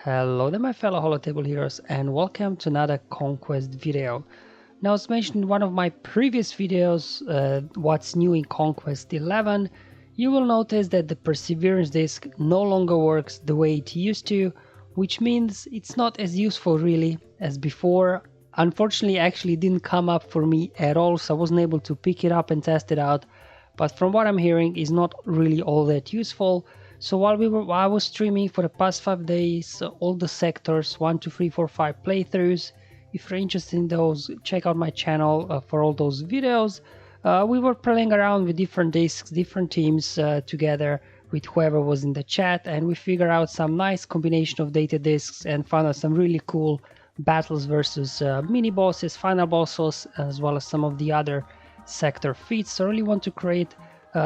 Hello there my fellow Holotable heroes and welcome to another Conquest video. Now as mentioned in one of my previous videos, what's new in Conquest 11, you will notice that the Perseverance disc no longer works the way it used to, which means it's not as useful really as before. Unfortunately actually it didn't come up for me at all, so I wasn't able to pick it up and test it out, but from what I'm hearing it's not really all that useful. So while I was streaming for the past 5 days, all the sectors 1, 2, 3, 4, 5 playthroughs. If you're interested in those, check out my channel for all those videos. We were playing around with different discs, different teams together with whoever was in the chat, and we figured out some nice combination of data discs and found out some really cool battles versus mini bosses, final bosses, as well as some of the other sector feats. So I really want to create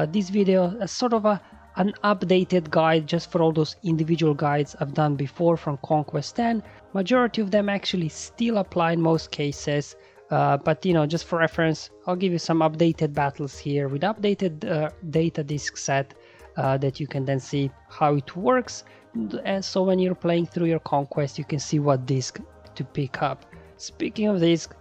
this video as sort of an updated guide just for all those individual guides I've done before from Conquest 10. Majority of them actually still apply in most cases, but just for reference, I'll give you some updated battles here with updated data disc set that you can then see how it works. And so when you're playing through your Conquest, you can see what disc to pick up. Speaking of disc,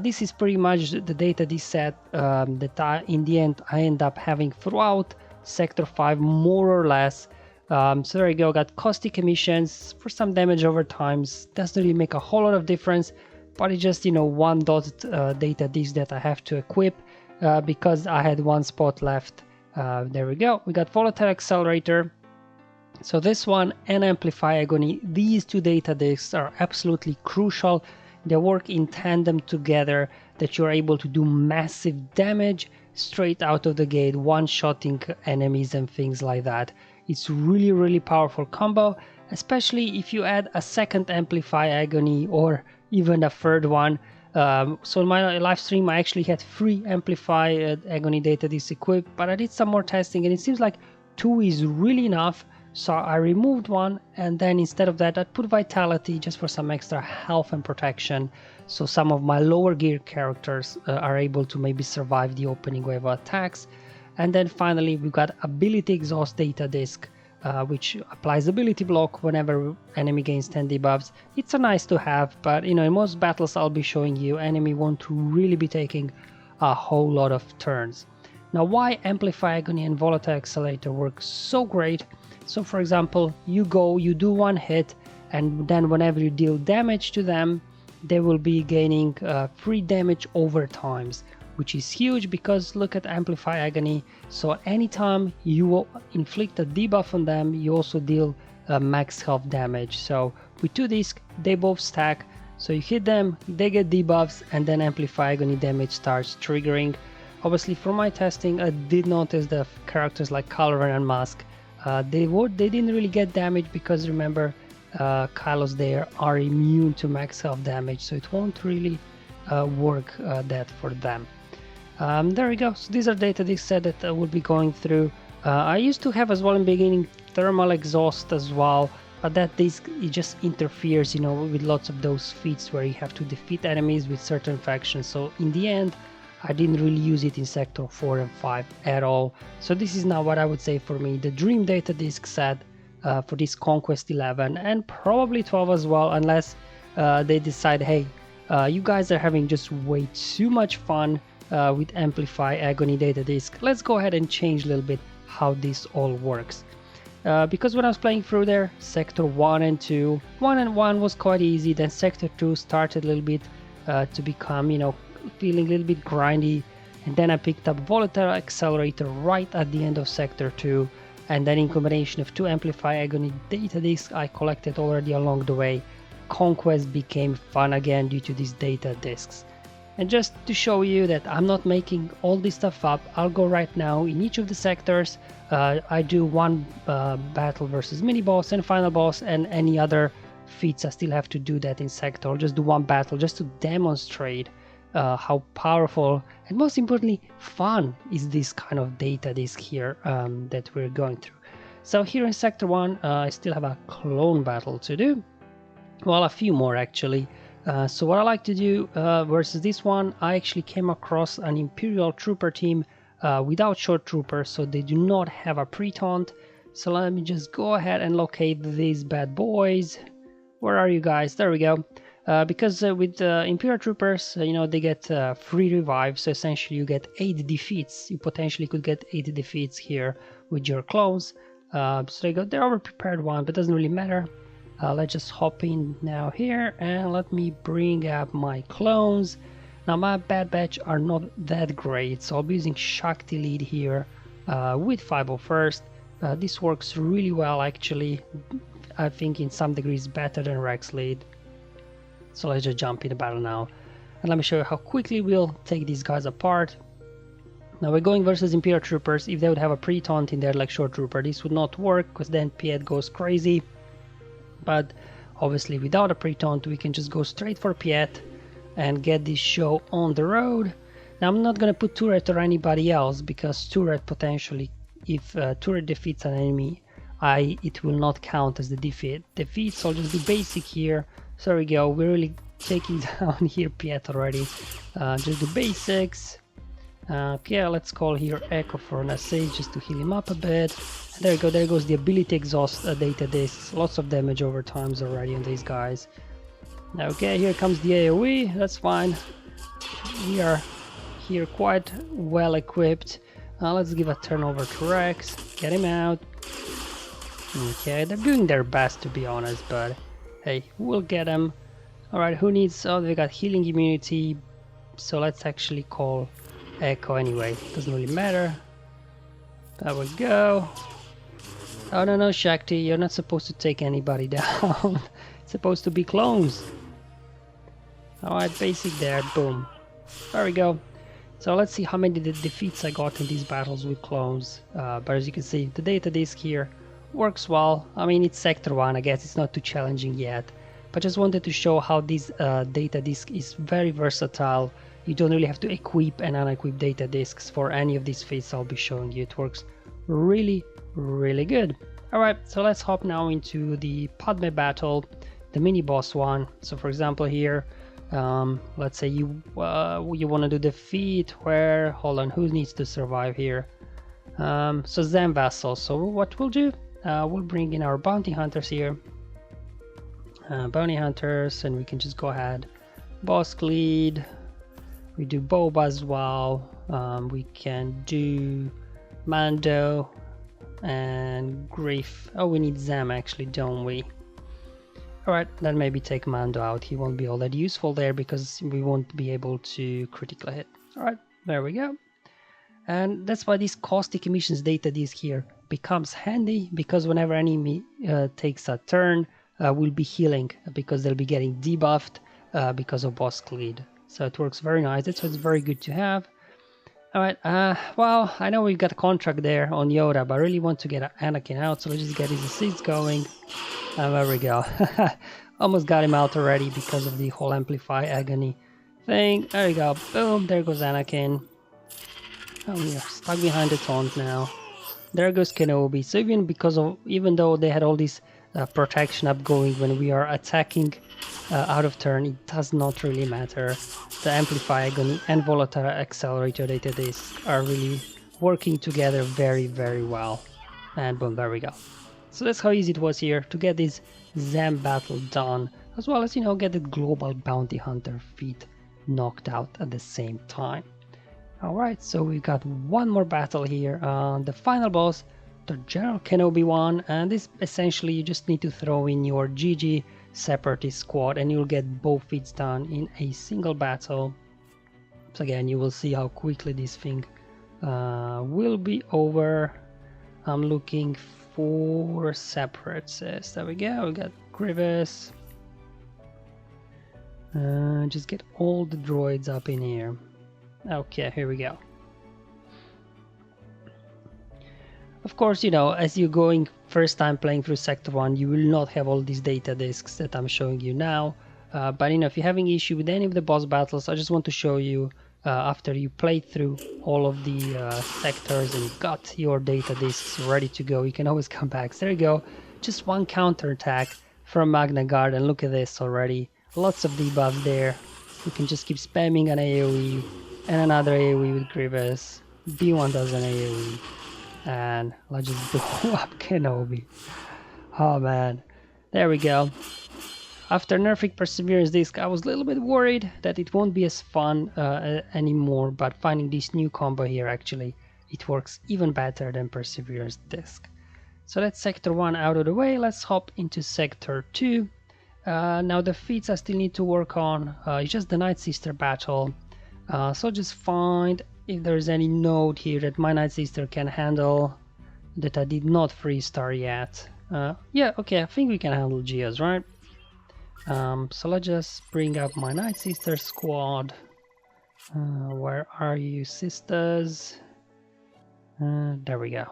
this is pretty much the data disc set that in the end I end up having throughout Sector 5 more or less. So there you go, got caustic emissions for some damage over times. Doesn't really make a whole lot of difference, but it's just one dot data disc that I have to equip because I had one spot left. There we go, we got volatile accelerator. So this one and amplify agony, these two data discs are absolutely crucial. They work in tandem together, that you're able to do massive damage straight out of the gate, one-shotting enemies and things like that. It's really powerful combo, especially if you add a second amplify agony or even a third one. So in my live stream I actually had 3 amplify agony data discs equipped, but I did some more testing and it seems like 2 is really enough. So I removed one, and then instead of that I put vitality just for some extra health and protection, so some of my lower gear characters are able to maybe survive the opening wave of attacks. And then finally we've got ability exhaust data disc, which applies ability block whenever enemy gains 10 debuffs. It's a nice to have, but in most battles I'll be showing you, enemy won't really be taking a whole lot of turns. Now why amplify agony and volatile accelerator work so great? So for example, you do one hit, and then whenever you deal damage to them, they will be gaining 3 damage over times, which is huge because look at amplify agony. So anytime you inflict a debuff on them, you also deal max health damage. So with 2 discs, they both stack. So you hit them, they get debuffs, and then amplify agony damage starts triggering. Obviously for my testing, I did notice that characters like Calvin and Mask, they didn't really get damage because remember, Kylos there are immune to max health damage, so it won't really work that for them. There we go. So these are data discs set that I will be going through. I used to have as well in the beginning thermal exhaust as well, but that disc, it just interferes with lots of those feats where you have to defeat enemies with certain factions. So in the end I didn't really use it in Sector 4 and 5 at all. So this is now what I would say for me, the dream data disc set for this Conquest 11 and probably 12 as well, unless they decide, hey, you guys are having just way too much fun with Amplify Agony data disc. Let's go ahead and change a little bit how this all works. Because when I was playing through there, Sector 1 and 2, 1 and 1 was quite easy, then Sector 2 started a little bit to become, feeling a little bit grindy, and then I picked up volatile accelerator right at the end of Sector 2, and then in combination of 2 amplify agony data discs I collected already along the way, Conquest became fun again due to these data discs. And just to show you that I'm not making all this stuff up, I'll go right now in each of the sectors. I do one battle versus mini boss and final boss, and any other feats I still have to do that in sector. I'll just do one battle just to demonstrate how powerful and most importantly fun is this kind of data disc here that we're going through. So here in Sector 1 I still have a clone battle to do, well, a few more actually. So what I like to do versus this one, I actually came across an Imperial Trooper team without Short Trooper, so they do not have a pre-taunt. So let me just go ahead and locate these bad boys. Where are you guys? There we go. Because with Imperial Troopers, you know, they get free revives, so essentially you get 8 defeats. You potentially could get 8 defeats here with your clones. So they go, they're over-prepared one, but doesn't really matter. Let's just hop in now here, and let me bring up my clones. Now my Bad Batch are not that great, so I'll be using Shakti Lead here with 501st. This works really well actually. I think in some degrees better than Rex Lead. So let's just jump in the battle now. And let me show you how quickly we'll take these guys apart. Now we're going versus Imperial Troopers. If they would have a pre-taunt in there like Short Trooper, this would not work because then Piet goes crazy. But obviously without a pre-taunt we can just go straight for Piet and get this show on the road. Now I'm not going to put Turret or anybody else because Turret potentially, if Turret defeats an enemy, it will not count as the defeat. So I'll just do basic here. So there we go, we're really taking down here Piet already. Just do basics. Okay, let's call here Echo for an assist just to heal him up a bit. And there we go, there goes the ability exhaust data discs. Lots of damage over times already on these guys. Okay, here comes the AoE, that's fine. We are here quite well equipped. Let's give a turnover to Rex, get him out. Okay, they're doing their best to be honest, but hey, we'll get him. Alright, who needs... oh, they got healing immunity, so let's actually call Echo anyway. Doesn't really matter. There we go. Oh no, Shakti, you're not supposed to take anybody down. It's supposed to be clones. Alright, basic there, boom. There we go. So let's see how many defeats I got in these battles with clones. But as you can see, the data disk here works well. I mean, it's Sector 1, I guess it's not too challenging yet. But just wanted to show how this data disk is very versatile. You don't really have to equip and unequip data disks for any of these feats I'll be showing you. It works really good. Alright, so let's hop now into the Padme battle, the mini boss one. So for example here, let's say you want to do the feat where, hold on, who needs to survive here? So Zam Vassal. So what we'll do, we'll bring in our bounty hunters here. Bounty hunters, and we can just go ahead. Boss lead. We do Boba as well. We can do Mando and Grief. Oh, we need Zam actually, don't we? Alright, then maybe take Mando out. He won't be all that useful there because we won't be able to critically hit. Alright, there we go. And that's why this caustic emissions data disk here becomes handy, because whenever enemy takes a turn, we'll be healing because they'll be getting debuffed because of boss lead. So it works very nice. That's why it's very good to have. Alright, well, I know we've got a contract there on Yoda, but I really want to get Anakin out, so let's just get his assists going. And there we go. Almost got him out already because of the whole Amplify Agony thing. There we go. Boom, there goes Anakin. Oh, we are stuck behind the taunt now. There goes Kenobi. So even though they had all this protection up going when we are attacking out of turn, it does not really matter. The Amplify Agony and Volatile Accelerator data discs are really working together very well. And boom, there we go. So that's how easy it was here to get this Zam battle done, as well as, you know, get the global bounty hunter feat knocked out at the same time. Alright, so we've got one more battle here, the final boss, the General Kenobi one, and this essentially you just need to throw in your GG Separatist squad and you'll get both feats done in a single battle. So again, you will see how quickly this thing will be over. I'm looking for Separatists. There we go, we got Grievous. Just get all the droids up in here. Okay, here we go. Of course, you know, as you're going first time playing through Sector 1, you will not have all these data disks that I'm showing you now. But you know, if you're having issue with any of the boss battles, I just want to show you after you played through all of the sectors and got your data disks ready to go, you can always come back. So there you go, just one counter attack from Magna Guard, and look at this already. Lots of debuffs there. You can just keep spamming an AoE and another AoE with Grievous. B1 does an AoE. And let's just blow up Kenobi. Oh man, there we go. After nerfing Perseverance Disc, I was a little bit worried that it won't be as fun anymore, but finding this new combo here, actually, it works even better than Perseverance Disc. So that's Sector 1 out of the way. Let's hop into Sector 2. Now the feats I still need to work on. It's just the Nightsister battle. So just find if there's any node here that my Nightsister can handle that I did not freestar yet. Yeah, okay, I think we can handle Geos, right? So let's just bring up my Nightsister squad. Where are you, sisters? There we go.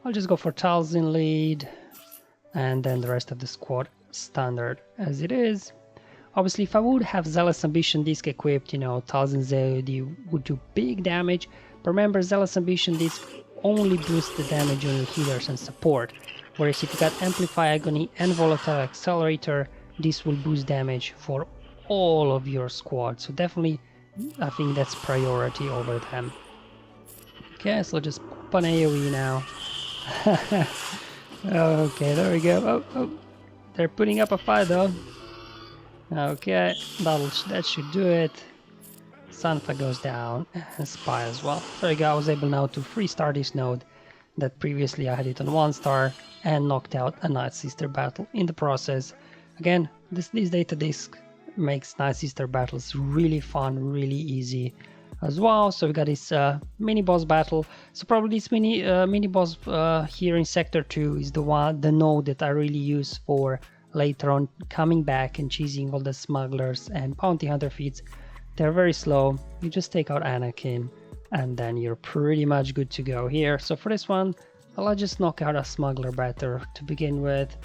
I'll just go for Talzin lead, and then the rest of the squad standard as it is. Obviously, if I would have Zealous Ambition Disc equipped, you know, Talzin ZOD would do big damage. But remember, Zealous Ambition Disc only boosts the damage on your healers and support. Whereas if you got Amplify Agony and Volatile Accelerator, this will boost damage for all of your squad. So definitely, I think that's priority over them. Okay, so just pop an AoE now. Okay, there we go. Oh, they're putting up a fight though. Okay, that should do it. Sanfa goes down, and Spy as well. There we go, I was able now to freestar this node that previously I had it on 1 star and knocked out a Nightsister battle in the process. Again, this data disc makes Nightsister battles really fun, really easy as well. So we got this mini boss battle. So probably this mini boss here in Sector 2 is the node that I really use for later on coming back and cheesing all the smugglers and bounty hunter feats. They're very slow. You just take out Anakin and then you're pretty much good to go here. So for this one, I'll just knock out a smuggler better to begin with.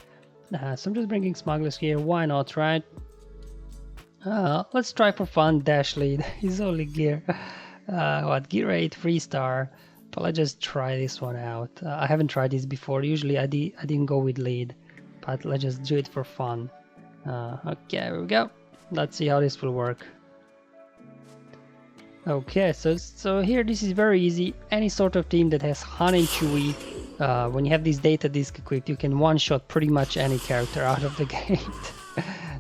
So I'm just bringing smugglers here. Why not, right? Let's try for fun Dash lead. He's only gear gear 8 3-star, but let's just try this one out. I haven't tried this before. Usually I didn't go with lead, but let's just do it for fun. Okay, here we go. Let's see how this will work. Okay, so here this is very easy. Any sort of team that has Han and Chewie, when you have this data disc equipped, you can one-shot pretty much any character out of the gate.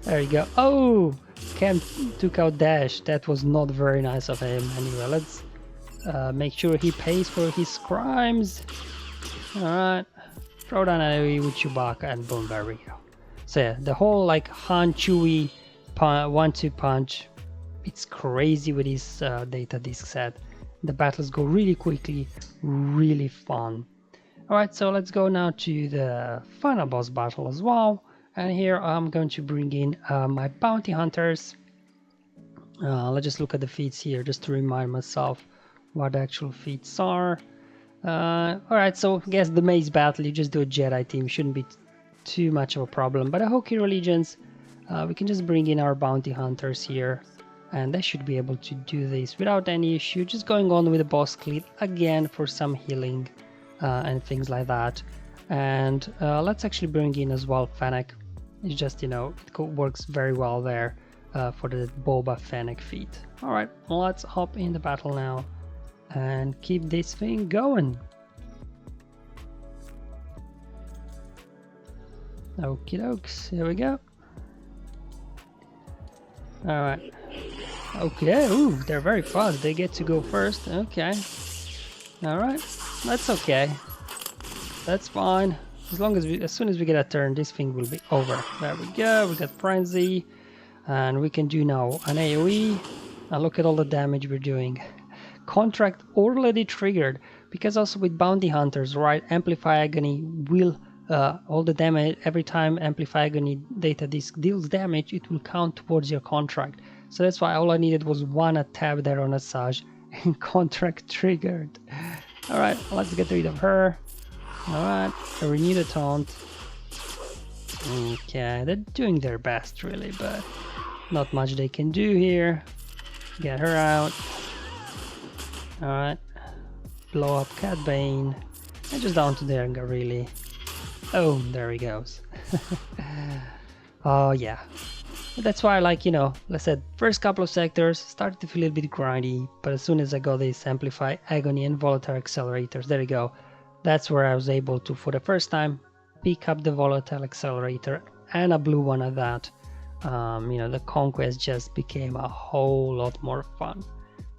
There you go. Oh, Cam took out Dash. That was not very nice of him. Anyway, let's make sure he pays for his crimes. Alright, throw down an AoE with Chewbacca and boom, there we go. So yeah, the whole like Han Chewie 1-2 punch, it's crazy with this data disc set. The battles go really quickly, really fun. Alright, so let's go now to the final boss battle as well. And here I'm going to bring in my bounty hunters. Let's just look at the feats here just to remind myself what the actual feats are. Alright, so I guess the maze battle, you just do a Jedi team, shouldn't be too much of a problem. But the Hoki Allegiance, we can just bring in our bounty hunters here. And they should be able to do this without any issue. Just going on with the boss cleat again for some healing and things like that. And let's actually bring in as well Fennec. It's just, you know, it works very well there for the Boba Fennec feat. Alright, let's hop in the battle now and keep this thing going. Okie dokes, here we go. Alright. Okay, ooh, they're very fast. They get to go first. Okay. Alright, that's okay. That's fine. As soon as we get a turn, this thing will be over. There we go. We got Frenzy. And we can do now an AoE. And look at all the damage we're doing. Contract already triggered. Because also with Bounty Hunters, right? Amplify Agony will... all the damage, every time Amplify Agony data disc deals damage, it will count towards your contract. So that's why all I needed was one tab there on Asajj and contract triggered. Alright, let's get rid of her. Alright, renew the taunt. Okay, they're doing their best really, but not much they can do here. Get her out. Alright, blow up Cat Bane. And just down to there, really. Oh, there he goes. Oh yeah. That's why, like, you know, like I said, first couple of sectors started to feel a little bit grindy, but as soon as I got this Amplify, Agony and Volatile Accelerators, there you go. That's where I was able to, for the first time, pick up the Volatile Accelerator and a blue one at that, you know, the Conquest just became a whole lot more fun.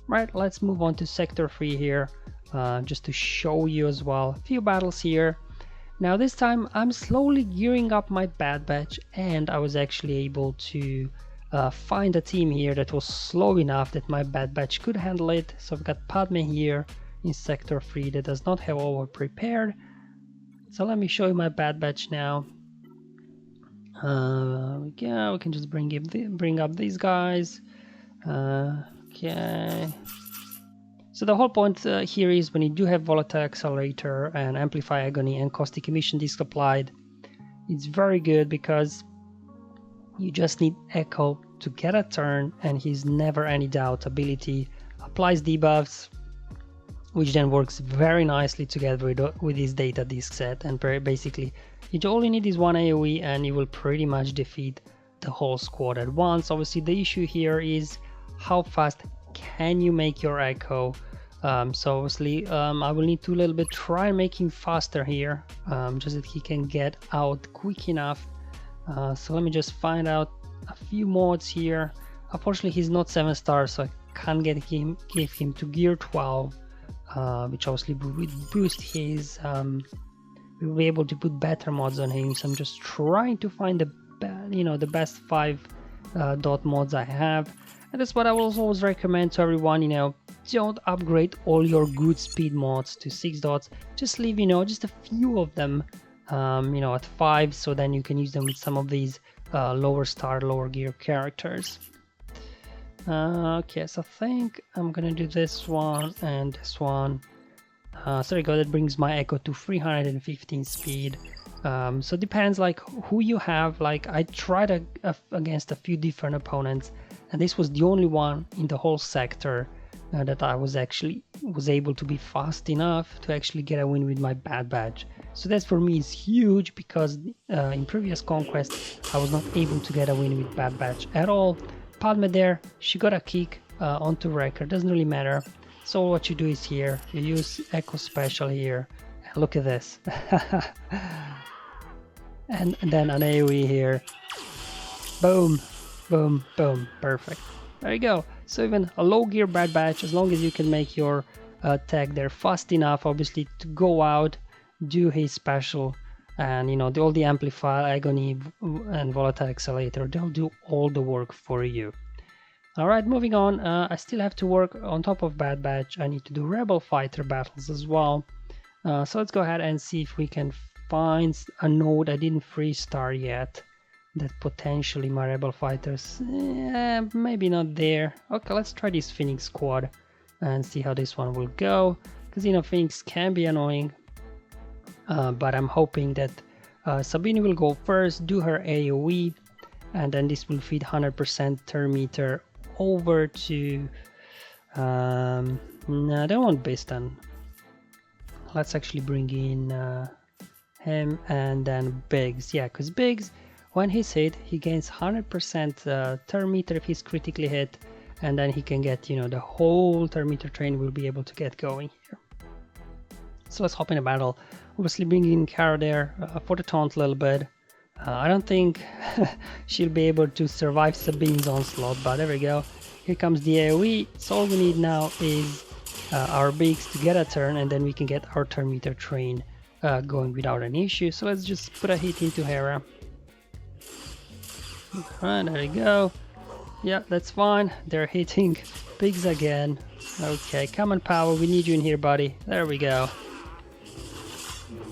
Right, let's move on to Sector 3 here, just to show you as well a few battles here. Now this time I'm slowly gearing up my Bad Batch, and I was actually able to find a team here that was slow enough that my Bad Batch could handle it. So I've got Padme here in Sector 3 that does not have over prepared. So let me show you my Bad Batch now. Yeah, we can just bring up these guys. Okay. So the whole point here is when you do have Volatile Accelerator and Amplify Agony and Caustic Emission Disc applied, it's very good because you just need Echo to get a turn, and his Never Any Doubt ability applies debuffs, which then works very nicely together with his data disc set, and basically you only need this one AoE and you will pretty much defeat the whole squad at once. Obviously the issue here is how fast can you make your Echo. So obviously I will need to a little bit try and make him faster here, just that he can get out quick enough. So let me just find out a few mods here. Unfortunately he's not 7 stars, so I can't give him to gear 12, which obviously would boost his, we'll be able to put better mods on him. So I'm just trying to find the best 5 dot mods I have. And that's what I will always recommend to everyone, you know, don't upgrade all your good speed mods to 6 dots, just leave, you know, just a few of them, you know, at 5, so then you can use them with some of these lower star, lower gear characters. Okay, so I think I'm gonna do this one and this one. So there you go, that brings my Echo to 315 speed. So it depends like who you have. Like I tried against a few different opponents, and this was the only one in the whole sector that I was able to be fast enough to actually get a win with my Bad Batch. So that for me is huge, because in previous Conquest I was not able to get a win with Bad Batch at all. Padme there, she got a kick onto Wrecker, doesn't really matter. So what you do is here, you use Echo Special here, and look at this. and then an AoE here, boom, boom, boom, perfect. There you go. So even a low gear Bad Batch, as long as you can make your tag there fast enough, obviously, to go out, do his special, and you know, all the Amplify, Agony, and Volatile Accelerator, they'll do all the work for you. Alright, moving on. I still have to work on top of Bad Batch. I need to do Rebel Fighter battles as well. So let's go ahead and see if we can find a node I didn't 3-star yet, that potentially my Rebel Fighters, maybe not there. Okay, let's try this Phoenix squad and see how this one will go, because you know, Phoenix can be annoying, but I'm hoping that Sabine will go first, do her AoE, and then this will feed 100% turn meter over to no, I don't want Bistan. Let's actually bring in him, and then Biggs. Yeah, because Biggs, when he's hit, he gains 100% turn meter if he's critically hit, and then he can get, you know, the whole turn meter train will be able to get going here. So let's hop in a battle. Obviously bringing in Kara there for the taunt a little bit. I don't think she'll be able to survive Sabine's onslaught, but there we go. Here comes the AoE. So all we need now is our Biggs to get a turn, and then we can get our turn meter train going without any issue. So let's just put a hit into Hera. Alright, there we go. Yeah, that's fine. They're hitting Biggs again. Okay, come on, Power, we need you in here, buddy. There we go.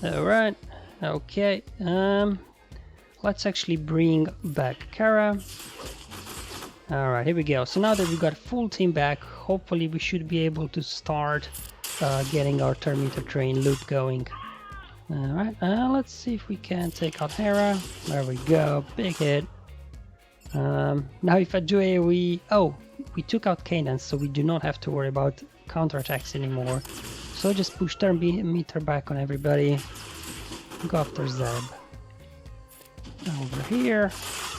Alright, okay. Let's actually bring back Kara. Alright, here we go. So now that we've got full team back, hopefully we should be able to start getting our turn meter train loop going. Alright, let's see if we can take out Hera. There we go, big hit. Now if I do AoE, oh, we took out Cadence, so we do not have to worry about counterattacks anymore. So just push turn meter back on everybody. Go after Zeb. Over here,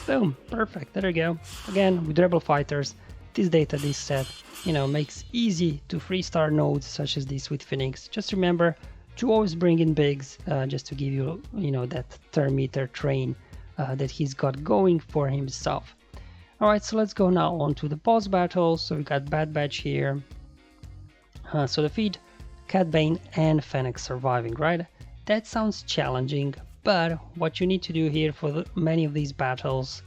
boom, perfect, there you go. Again, with Rebel Fighters, this data, this set, you know, makes easy to 3-star nodes such as this with Phoenix. Just remember to always bring in Biggs, just to give you, you know, that turn meter train that he's got going for himself. Alright, so let's go now on to the boss battles. So we got Bad Batch here. So defeat Cad Bane and Fennec surviving, right? That sounds challenging, but what you need to do here for many of these battles,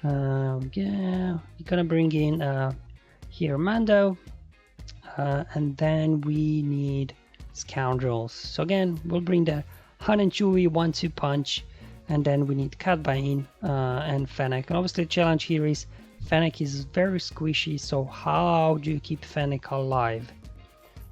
yeah, you're gonna bring in here Mando, and then we need Scoundrels. So again, we'll bring the Han and Chewie 1-2 punch, and then we need Cad Bane and Fennec. And obviously the challenge here is Fennec is very squishy, so how do you keep Fennec alive?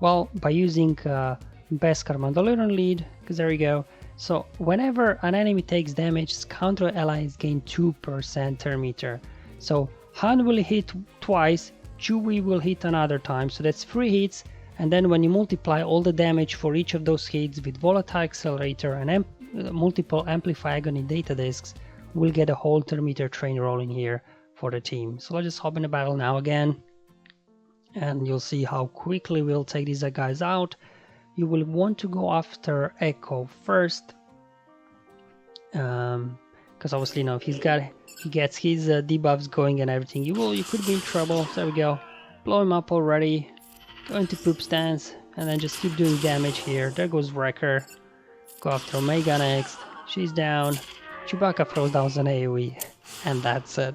Well, by using Beskar Mandalorian lead, because there we go. So whenever an enemy takes damage, Scoundrel allies gain 2% turn meter. So Han will hit twice, Chewie will hit another time, so that's 3 hits, and then when you multiply all the damage for each of those hits with Volatile Accelerator and multiple Amplify Agony data discs, we'll get a whole turn meter train rolling here for the team. So let's just hop in the battle now again, and you'll see how quickly we'll take these guys out. You will want to go after Echo first, because obviously, you know, if he gets his debuffs going and everything, you could be in trouble. There we go, blow him up already. Go into poop stance, and then just keep doing damage here. There goes Wrecker. Go after Omega next. She's down. Chewbacca throws down an AoE, and that's it.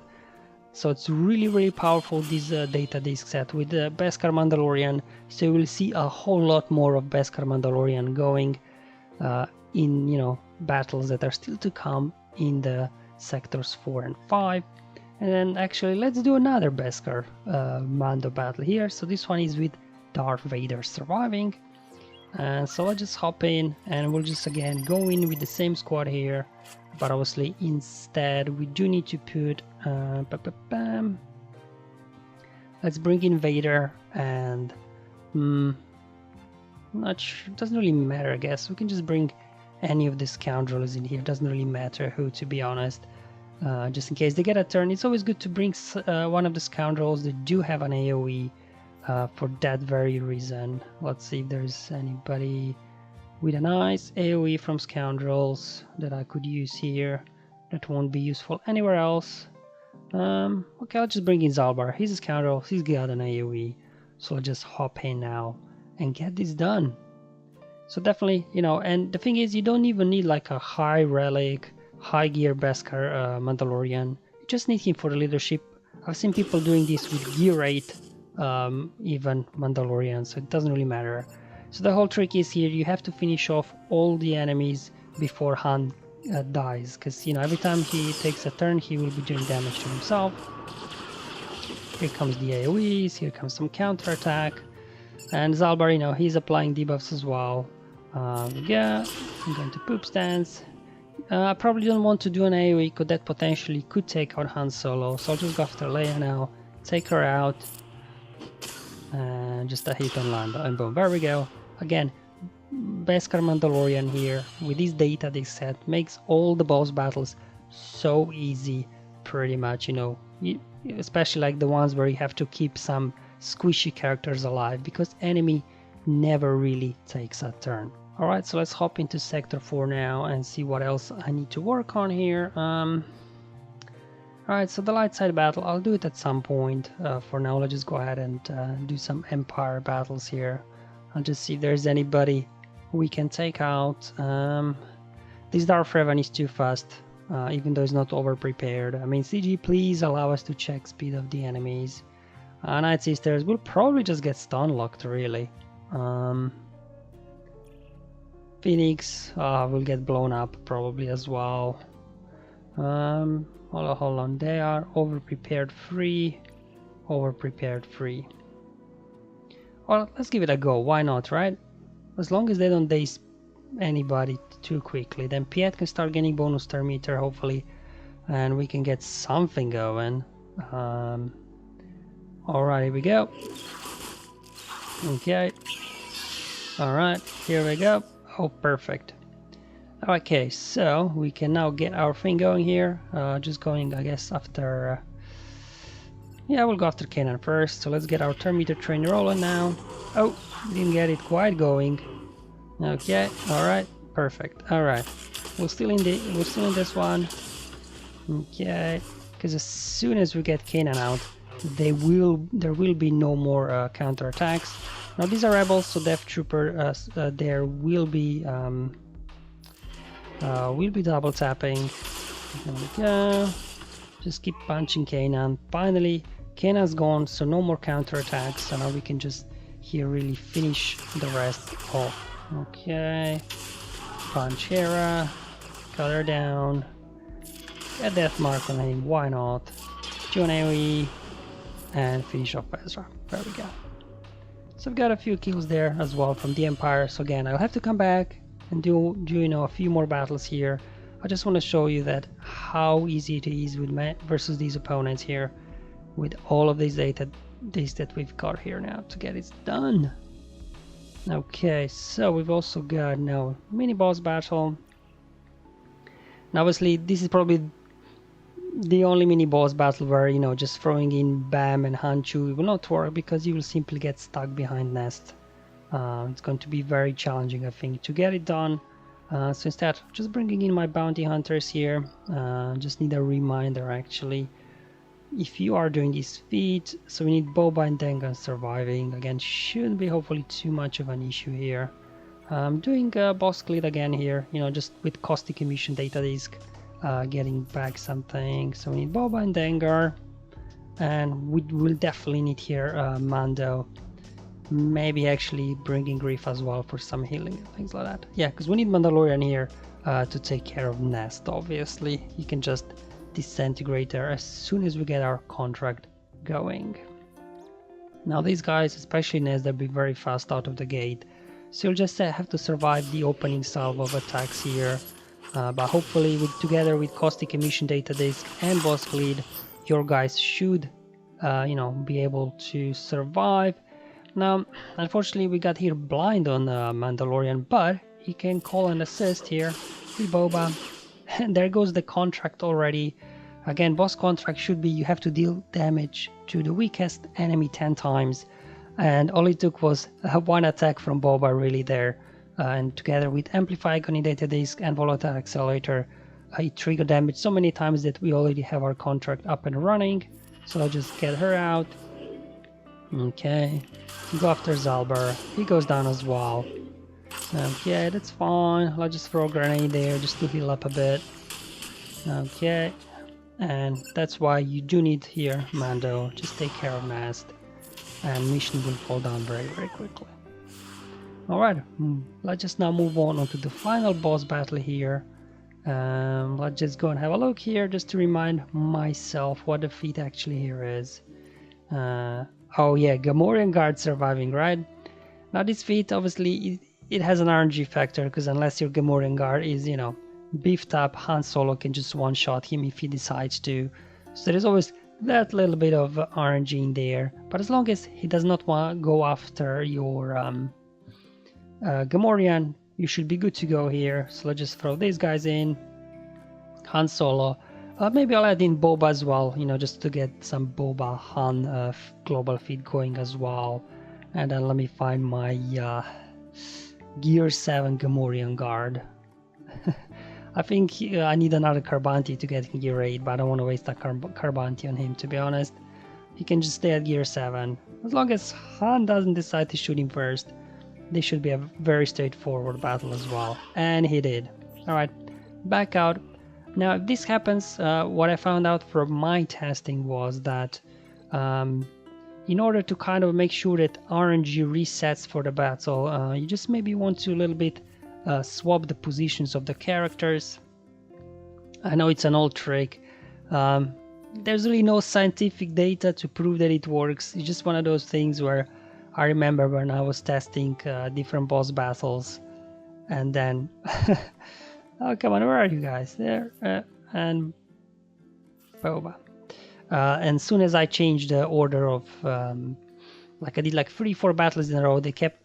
So it's really powerful, this data disc set with the Beskar Mandalorian. So you will see a whole lot more of Beskar Mandalorian going in, you know, battles that are still to come in the sectors 4 and 5. And then actually let's do another Beskar Mando battle here. So this one is with Darth Vader surviving. So let's just hop in, and we'll just again go in with the same squad here, but obviously instead we do need to put let's bring in Vader, and not sure, doesn't really matter, I guess we can just bring any of the Scoundrels in here, doesn't really matter who, to be honest, just in case they get a turn. It's always good to bring one of the Scoundrels that do have an AoE. For that very reason. Let's see if there's anybody with a nice AoE from Scoundrels that I could use here that won't be useful anywhere else. Okay, I'll just bring in Zalbar. He's a Scoundrel, he's got an AoE, so I'll just hop in now and get this done. So definitely, you know, and the thing is, you don't even need like a high relic, high gear Beskar Mandalorian. You just need him for the leadership. I've seen people doing this with gear 8 even Mandalorian, so it doesn't really matter. So the whole trick is here, you have to finish off all the enemies before Han dies, because, you know, every time he takes a turn he will be doing damage to himself. Here comes the AoEs, here comes some counter attack, and Zalbar, you know, he's applying debuffs as well. Yeah, I'm going to poop stance. I probably don't want to do an AoE because that potentially could take out Han Solo, so I'll just go after Leia now, take her out. And just a hit on Lando, and boom, there we go. Again, Beskar Mandalorian here with this data they set makes all the boss battles so easy, pretty much, you know, especially like the ones where you have to keep some squishy characters alive, because enemy never really takes a turn. Alright, so let's hop into sector 4 now and see what else I need to work on here. Alright, so the light side battle, I'll do it at some point. For now, let's just go ahead and do some Empire battles here. I'll just see if there's anybody we can take out. This Darth Revan is too fast, even though he's not over-prepared. I mean, CG, please allow us to check speed of the enemies. Nightsisters will probably just get stun-locked, really. Phoenix will get blown up, probably, as well. Hold on, they are over-prepared free. Over-prepared free. Well, let's give it a go, why not, right? As long as they don't daze anybody too quickly, then Piet can start getting bonus turn meter, hopefully, and we can get something going. Alright, here we go. Okay. Alright, here we go. Oh, perfect. Okay, so we can now get our thing going here. Just going, I guess, after... yeah, we'll go after Kanan first. So let's get our turn meter train rolling now. Oh, didn't get it quite going. Okay, alright, perfect. Alright, we're still in this one. Okay, because as soon as we get Kanan out, there will be no more counterattacks. Now these are rebels, so Death Trooper, there will be double tapping. There we go. Just keep punching Kanan. Finally, Kanan's gone, so no more counterattacks. So now we can just here really finish the rest off. Okay. Punch Hera. Cut her down. A death mark on him, why not? Join AoE and finish off Ezra. There we go. So I've got a few kills there as well from the Empire. So again, I'll have to come back and do you know, a few more battles here. I just want to show you that how easy it is with versus these opponents here, with all of these data that we've got here now to get it done. Okay, so we've also got now mini boss battle. Now obviously this is probably the only mini boss battle where, you know, just throwing in Bam and Hanchu will not work because you will simply get stuck behind Nest. It's going to be very challenging, I think, to get it done. So instead, just bringing in my bounty hunters here. Just need a reminder actually. If you are doing this feat, so we need Boba and Dengan surviving. Again, shouldn't be hopefully too much of an issue here. I'm doing boss cleat again here, you know, just with caustic emission data disk. Getting back something, so we need Boba and Dengar, and we will definitely need here Mando, maybe actually bringing Grief as well for some healing and things like that. Yeah, because we need Mandalorian here to take care of Nest. Obviously you can just disintegrate her as soon as we get our contract going. Now these guys, especially Nest, they'll be very fast out of the gate, so you'll just have to survive the opening salvo of attacks here. But hopefully together with caustic emission data disk and boss lead, your guys should you know, be able to survive. Now unfortunately we got here blind on Mandalorian, but he can call an assist here with Boba, and there goes the contract already. Again, boss contract should be you have to deal damage to the weakest enemy 10 times, and all it took was one attack from Boba really there. And together with Amplify, Iconic Data Disk and Volatile Accelerator, it triggered damage so many times that we already have our contract up and running. So I'll just get her out. Okay, go after Zalbar. He goes down as well. Okay, that's fine. I'll just throw a grenade there just to heal up a bit. Okay, and that's why you do need here Mando. Just take care of Nast, and mission will fall down very, very quickly. Alright, let's just now move on onto the final boss battle here. Let's just go and have a look here just to remind myself what the feat actually here is. Oh yeah, Gamorrean Guard surviving, right? Now this feat, obviously, it has an RNG factor, because unless your Gamorrean Guard is, you know, beefed up, Han Solo can just one-shot him if he decides to. So there's always that little bit of RNG in there. But as long as he does not want to go after your Gamorrean, you should be good to go here. So let's just throw these guys in. Han Solo. Maybe I'll add in Boba as well, you know, just to get some Boba Han global feed going as well. And then let me find my Gear 7 Gamorrean Guard. I think I need another Carbanti to get Gear 8, but I don't want to waste a Carbanti on him, to be honest. He can just stay at Gear 7. As long as Han doesn't decide to shoot him first, this should be a very straightforward battle as well. And he did. Alright, back out. Now if this happens, what I found out from my testing was that in order to kind of make sure that RNG resets for the battle, you just maybe want to a little bit swap the positions of the characters. I know it's an old trick. There's really no scientific data to prove that it works. It's just one of those things where I remember when I was testing different boss battles, and then oh come on, where are you guys? There and Boba. And soon as I changed the order of like I did like 3-4 battles in a row, they kept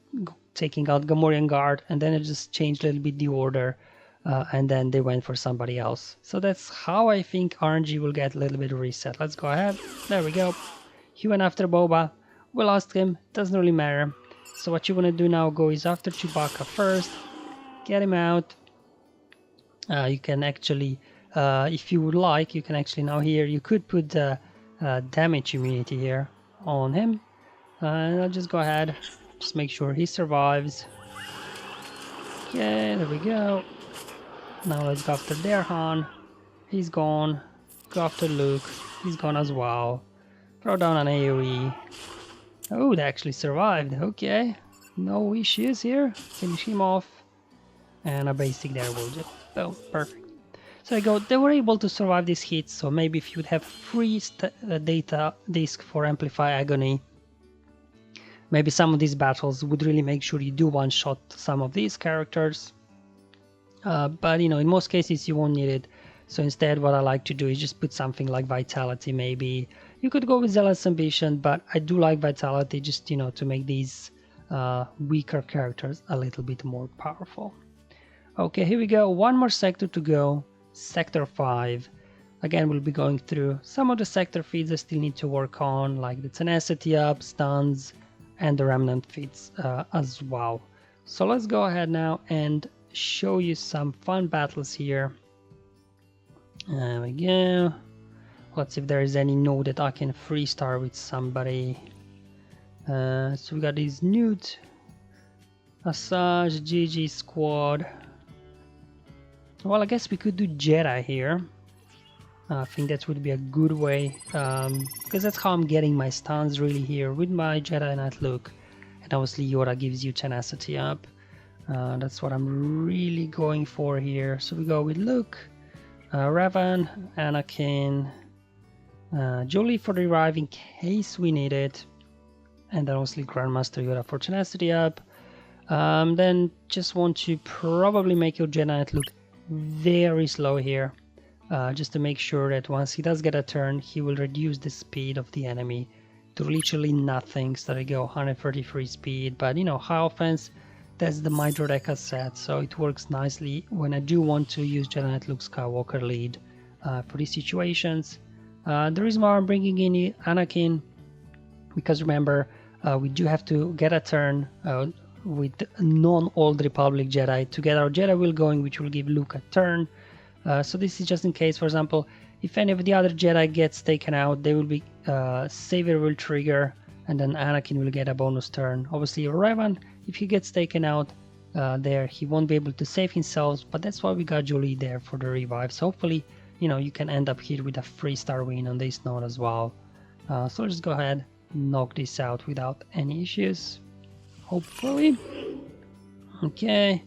taking out Gamorrean Guard, and then I just changed a little bit the order, and then they went for somebody else. So that's how I think RNG will get a little bit reset. Let's go ahead. There we go. He went after Boba. We lost him. Doesn't really matter. So what you want to do now, go is after Chewbacca first. Get him out. You can actually if you would like, you can actually now here, you could put the damage immunity here on him. And I'll just go ahead, just make sure he survives. Okay, there we go. Now let's go after Derhan. He's gone. Go after Luke. He's gone as well. Throw down an AoE. Oh, they actually survived. Okay. No issues here. Finish him off. And a basic there will do. Oh, perfect. So there you go. They were able to survive these hits. So maybe if you would have free data disk for Amplify Agony, maybe some of these battles would really make sure you do one-shot some of these characters. But you know, in most cases you won't need it. So instead what I like to do is just put something like Vitality maybe. You could go with Zealous Ambition, but I do like Vitality just, you know, to make these weaker characters a little bit more powerful. Okay, here we go. One more sector to go. Sector 5. Again, we'll be going through some of the sector feats I still need to work on, like the Tenacity up, stuns, and the Remnant feats as well. So let's go ahead now and show you some fun battles here. There we go. Let's see if there is any node that I can freestar with somebody. So we got these Newt, Asajj, GG squad. Well, I guess we could do Jedi here. I think that would be a good way, because that's how I'm getting my stuns really here with my Jedi Knight look. And obviously Yoda gives you Tenacity up. That's what I'm really going for here. So we go with Luke, Revan, Anakin, Jolie for the revive in case we need it, and then obviously Grandmaster Yoda for Tenacity up. Then just want to probably make your Jedi Knight look very slow here, just to make sure that once he does get a turn, he will reduce the speed of the enemy to literally nothing. So there you go, 133 speed, but you know, high offense, that's the my Droideka set, so it works nicely when I do want to use Jedi Knight Luke Skywalker lead for these situations. The reason why I'm bringing in Anakin, because remember, we do have to get a turn with non-Old Republic Jedi to get our Jedi Will going, which will give Luke a turn. So this is just in case, for example, if any of the other Jedi gets taken out, they will be Savior will trigger, and then Anakin will get a bonus turn. Obviously Revan, if he gets taken out there, he won't be able to save himself, but that's why we got Jolie there for the revive. So hopefully, you know, you can end up here with a 3-star win on this node as well. So let's go ahead, knock this out without any issues, hopefully. Okay,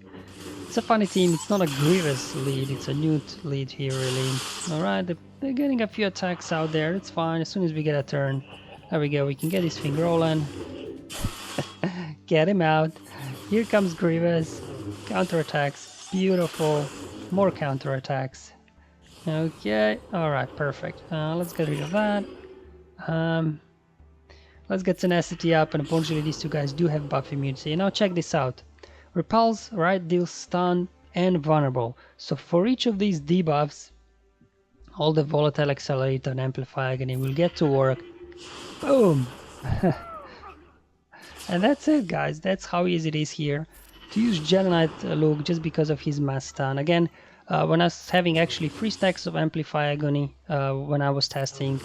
it's a funny team. It's not a Grievous lead, it's a Newt lead here really. Alright, they're getting a few attacks out there, it's fine. As soon as we get a turn, there we go, we can get this thing rolling. Get him out. Here comes Grievous. Counterattacks. Beautiful. More counterattacks. Okay. Alright, perfect. Let's get rid of that. Let's get Tenacity up, and unfortunately these two guys do have buff immunity. Now check this out. Repulse, right, deals stun and vulnerable. So for each of these debuffs, all the Volatile Accelerator and Amplify Agony will get to work. Boom! And that's it, guys. That's how easy it is here to use Jedi Knight Luke just because of his mass stun. Again, when I was having actually 3 stacks of Amplify Agony when I was testing,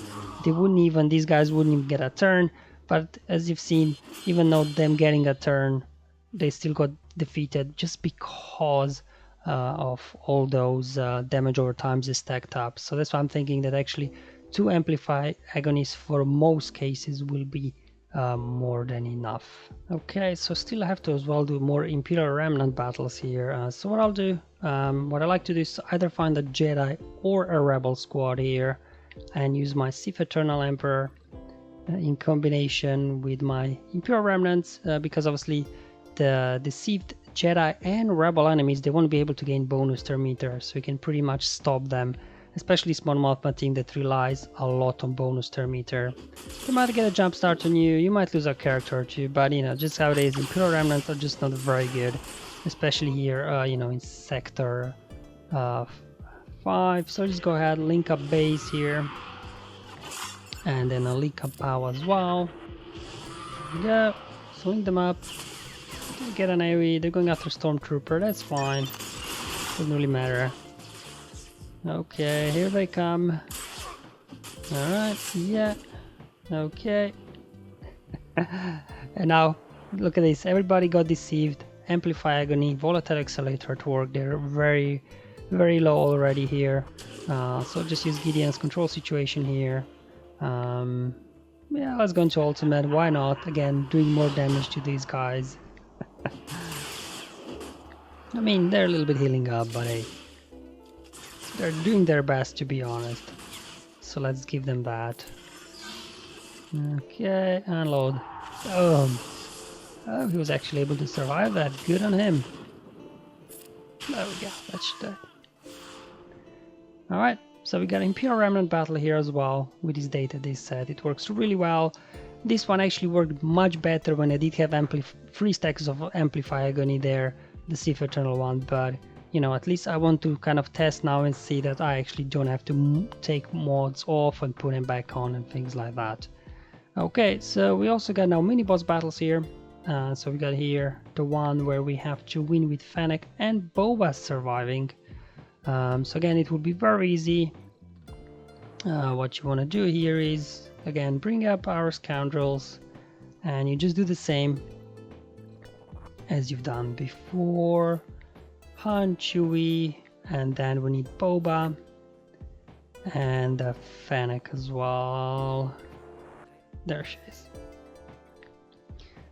these guys wouldn't even get a turn. But as you've seen, even though them getting a turn, they still got defeated just because of all those damage over times is stacked up. So that's why I'm thinking that actually 2 Amplify Agonies for most cases will be more than enough. Okay, so still I have to as well do more Imperial Remnant battles here. So what I'll do, what I like to do is either find a Jedi or a Rebel squad here and use my Sith Eternal Emperor in combination with my Imperial Remnants, because obviously the deceived Jedi and Rebel enemies, they won't be able to gain bonus turn meter, so you can pretty much stop them, especially Small Mothma team that relies a lot on bonus turn meter. You might get a jump start on you might lose a character or two, but you know, just how it is, Imperial Remnants are just not very good, especially here, you know, in Sector 5. So just go ahead, link up base here, and then a link up POW as well. Yeah, so link them up, get an AoE, they're going after Stormtrooper, that's fine, doesn't really matter. Okay, here they come. Alright, yeah. Okay. And now, look at this. Everybody got deceived. Amplify Agony, Volatile Accelerator to work. They're very, very low already here. So just use Gideon's control situation here. Yeah, let's go into Ultimate. Why not? Again, doing more damage to these guys. I mean, they're a little bit healing up, but hey, they're doing their best, to be honest. So let's give them that. Okay, unload. Oh, he was actually able to survive that. Good on him. There we go. That's that. Alright, so we got Imperial Remnant battle here as well with this data this set. It works really well. This one actually worked much better when I did have 3 stacks of Amplify Agony there, the Sith Eternal one, but you know, at least I want to kind of test now and see that I actually don't have to take mods off and put them back on and things like that. Okay, so we also got now mini boss battles here. So we got here the one where we have to win with Fennec and Boba surviving. So again, it would be very easy. What you want to do here is, again, bring up our scoundrels, and you just do the same as you've done before. Han, Chewie, and then we need Boba and Fennec as well. There she is.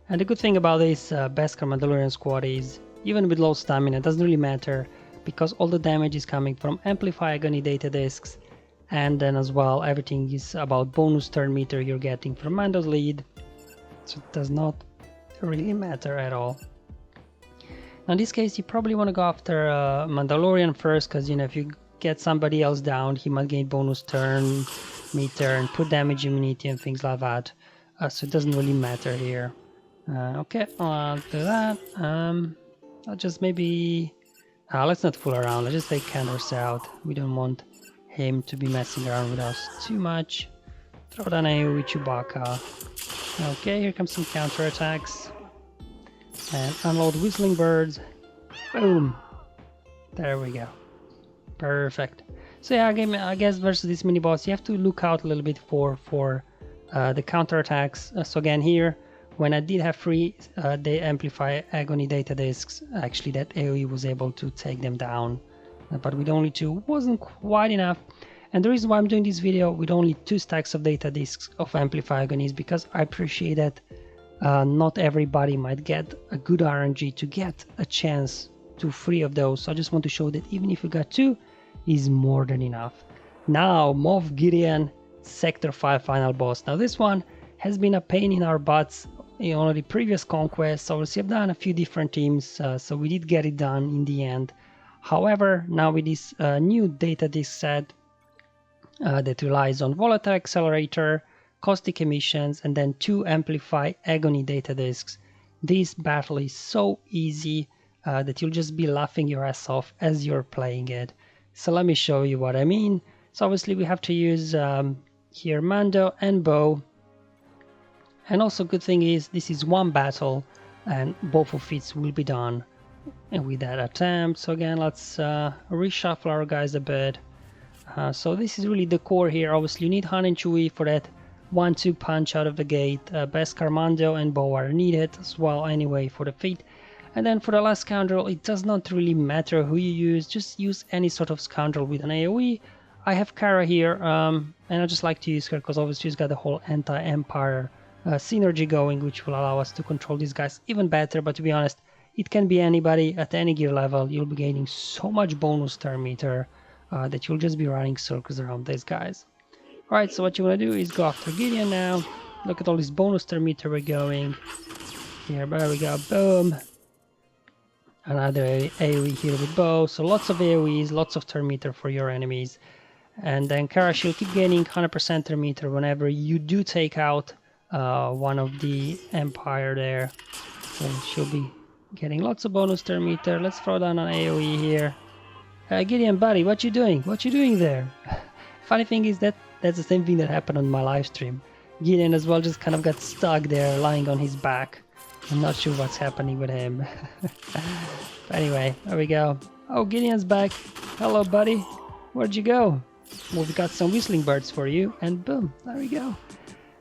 And the good thing about this Beskar Mandalorian squad is, even with low stamina, it doesn't really matter, because all the damage is coming from Amplify Agony data discs, and then as well everything is about bonus turn meter you're getting from Mando's lead, so it does not really matter at all. Now in this case you probably want to go after Mandalorian first, because you know, if you get somebody else down, he might gain bonus turn meter and put damage immunity and things like that, so it doesn't really matter here. Okay, I'll do that. I'll just maybe let's not fool around, let's just take Candace out. We don't want him to be messing around with us too much. Throw down AoE Chewbacca. Okay, here comes some counterattacks. And unload Whistling Birds. Boom! There we go. Perfect. So yeah, I guess versus this mini boss you have to look out a little bit for the counterattacks. So again here, when I did have 3 they Amplify Agony data discs, actually that AoE was able to take them down, but with only 2 wasn't quite enough. And the reason why I'm doing this video with only 2 stacks of data discs of Amplify Agony is because I appreciate that not everybody might get a good RNG to get a chance to 3 of those. So I just want to show that even if you got 2 is more than enough. Now Moff Gideon Sector 5 final boss. Now this one has been a pain in our butts in already previous conquests. Obviously I've done a few different teams, so we did get it done in the end. However, now with this new data disc set that relies on Volatile Accelerator, Caustic Emissions, and then 2 Amplify Agony data discs, this battle is so easy that you'll just be laughing your ass off as you're playing it. So let me show you what I mean. So obviously we have to use here Mando and Bo. And also good thing is this is one battle and both of feats will be done and with that attempt. So again, let's reshuffle our guys a bit. So this is really the core here. Obviously you need Han and Chewie for that 1-2 punch out of the gate. Beskar, Mando and Bo are needed as well anyway for the feat. And then for the last scoundrel, it does not really matter who you use, just use any sort of scoundrel with an AoE. I have Kara here, and I just like to use her because obviously she's got the whole anti-Empire synergy going, which will allow us to control these guys even better. But to be honest, it can be anybody at any gear level. You'll be gaining so much bonus turn meter that you'll just be running circles around these guys. Alright, so what you want to do is go after Gideon now. Look at all this bonus turn meter we're going. Here, there we go, boom. Another AoE here with Bo, so lots of AoEs, lots of turn meter for your enemies. And then Kara, she'll keep gaining 100% turn meter whenever you do take out one of the Empire there. So she'll be getting lots of bonus turn meter. Let's throw down an AoE here. Gideon, buddy, what you doing? What you doing there? Funny thing is that that's the same thing that happened on my live stream. Gideon as well just kind of got stuck there, lying on his back. I'm not sure what's happening with him. But anyway, there we go. Oh, Gideon's back. Hello, buddy. where'd you go? Well, we got some whistling birds for you, and boom, there we go.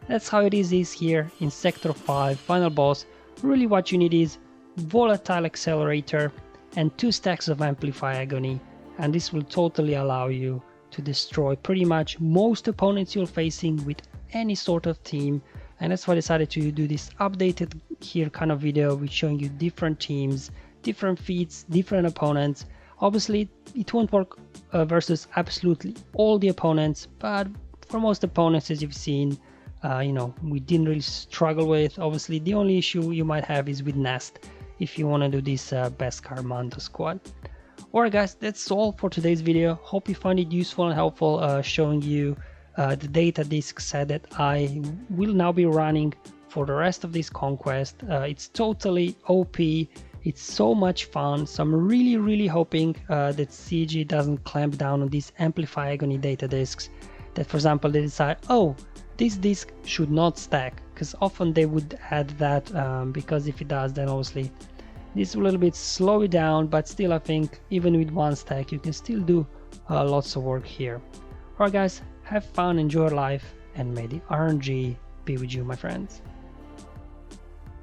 That's how it is here in Sector 5 final boss. Really what you need is volatile accelerator and 2 stacks of amplify agony, and this will totally allow you to destroy pretty much most opponents you're facing with any sort of team. And that's why I decided to do this updated here kind of video with showing you different teams, different feats, different opponents. Obviously it won't work versus absolutely all the opponents, but for most opponents, as you've seen, you know, we didn't really struggle with. Obviously the only issue you might have is with Nest if you want to do this Beskar Mando squad. Alright guys, that's all for today's video. Hope you find it useful and helpful, showing you the data disk set that I will now be running for the rest of this conquest. It's totally OP, it's so much fun, so I'm really hoping that CG doesn't clamp down on these amplify agony data disks, that for example they decide, oh, this disk should not stack, because often they would add that, because if it does, then obviously this will a little bit slow it down, but still I think even with 1 stack you can still do lots of work here. Alright guys, have fun, enjoy life, and may the RNG be with you, my friends.